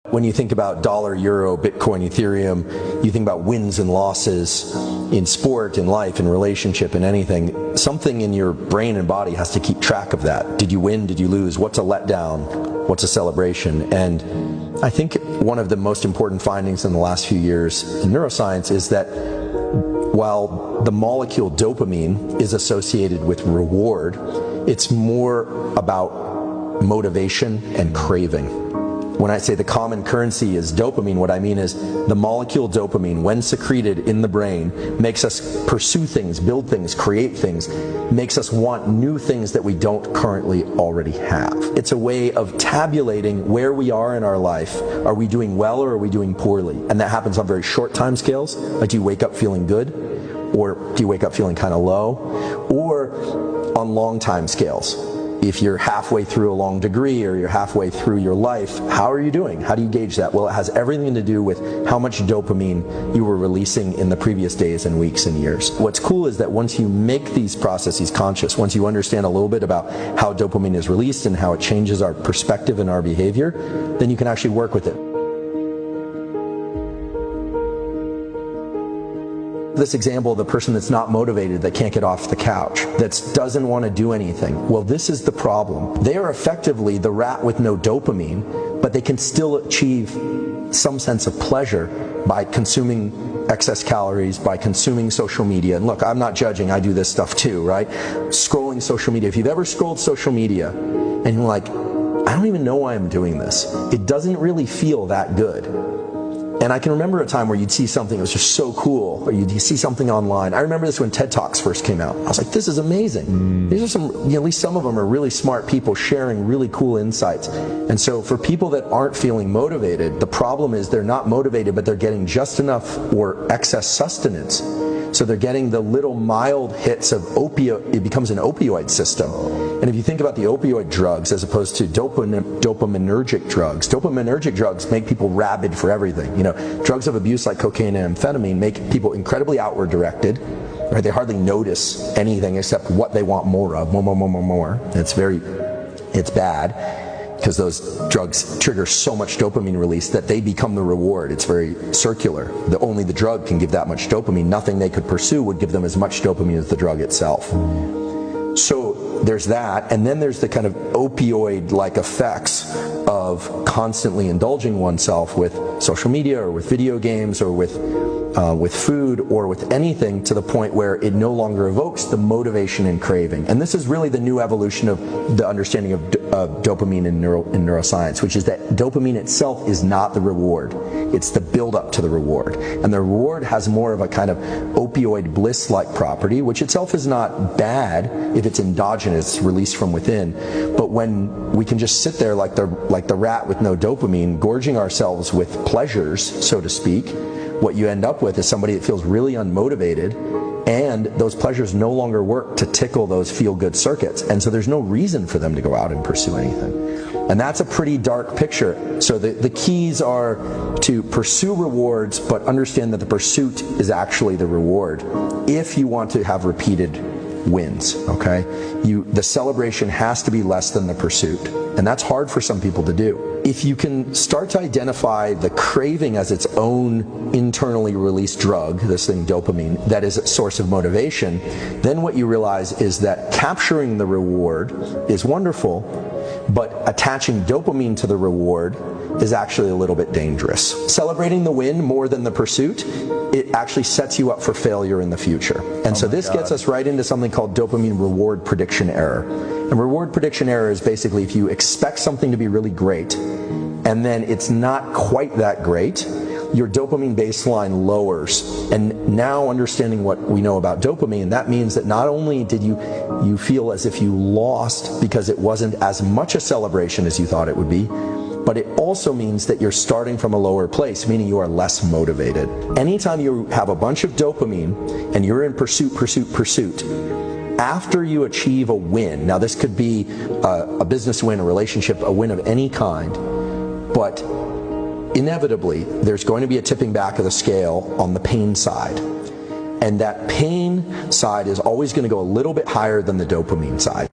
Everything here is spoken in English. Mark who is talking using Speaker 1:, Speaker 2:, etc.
Speaker 1: When you think about dollar, euro, Bitcoin, Ethereum, you think about wins and losses in sport, in life, in relationship, in anything. Something in your brain and body has to keep track of that. Did you win? Did you lose? What's a letdown? What's a celebration? And I think one of the most important findings in the last few years in neuroscience is that while the molecule dopamine is associated with reward, it's more about motivation and craving. When I say the common currency is dopamine, what I mean is the molecule dopamine, when secreted in the brain, makes us pursue things, build things, create things, makes us want new things that we don't currently already have. It's a way of tabulating where we are in our life. Are we doing well or are we doing poorly? And that happens on very short time scales. Like, do you wake up feeling good? Or do you wake up feeling kind of low? Or on long time scales. If you're halfway through a long degree or you're halfway through your life, how are you doing? How do you gauge that? Well, it has everything to do with how much dopamine you were releasing in the previous days and weeks and years. What's cool is that once you make these processes conscious, once you understand a little bit about how dopamine is released and how it changes our perspective and our behavior, then you can actually work with it. This example of the person that's not motivated, that can't get off the couch, that doesn't want to do anything. Well, this is the problem. They are effectively the rat with no dopamine, but they can still achieve some sense of pleasure by consuming excess calories, by consuming social media. And look, I'm not judging, I do this stuff too, right? Scrolling social media. If you've ever scrolled social media and you're like, I don't even know why I'm doing this. It doesn't really feel that good. And I can remember a time where you'd see something that was just so cool, or you'd see something online. I remember this when TED Talks first came out. I was like, this is amazing. These are some, at least some of them are really smart people sharing really cool insights. And so for people that aren't feeling motivated, the problem is they're not motivated, but they're getting just enough or excess sustenance. So they're getting the little mild hits of opioid. It becomes an opioid system. And if you think about the opioid drugs as opposed to dopaminergic drugs make people rabid for everything. You know, drugs of abuse like cocaine and amphetamine make people incredibly outward directed. Right? They hardly notice anything except what they want more of, more. And it's bad. Because those drugs trigger so much dopamine release that they become the reward. It's very circular. Only the drug can give that much dopamine. Nothing they could pursue would give them as much dopamine as the drug itself. So there's that, and then there's the kind of opioid-like effects of constantly indulging oneself with social media or with video games or with food or with anything, to the point where it no longer evokes the motivation and craving. And this is really the new evolution of the understanding of dopamine in neuroscience, which is that dopamine itself is not the reward. It's the build-up to the reward. And the reward has more of a kind of opioid bliss-like property, which itself is not bad if it's endogenous, released from within. But when we can just sit there like the rat with no dopamine, gorging ourselves with pleasures, so to speak, what you end up with is somebody that feels really unmotivated, and those pleasures no longer work to tickle those feel-good circuits. And so there's no reason for them to go out and pursue anything. And that's a pretty dark picture. So the keys are to pursue rewards, but understand that the pursuit is actually the reward if you want to have repeated wins, okay? The celebration has to be less than the pursuit. And that's hard for some people to do. If you can start to identify the craving as its own internally released drug, this thing dopamine, that is a source of motivation, then what you realize is that capturing the reward is wonderful, but attaching dopamine to the reward is actually a little bit dangerous. Celebrating the win more than the pursuit, it actually sets you up for failure in the future. And so this gets us right into something called dopamine reward prediction error. And reward prediction error is basically if you expect something to be really great and then it's not quite that great, your dopamine baseline lowers. And now, understanding what we know about dopamine, that means that not only did you feel as if you lost because it wasn't as much a celebration as you thought it would be, but it also means that you're starting from a lower place, meaning you are less motivated. Anytime you have a bunch of dopamine and you're in pursuit, after you achieve a win, now this could be a business win, a relationship, a win of any kind, but inevitably there's going to be a tipping back of the scale on the pain side. And that pain side is always going to go a little bit higher than the dopamine side.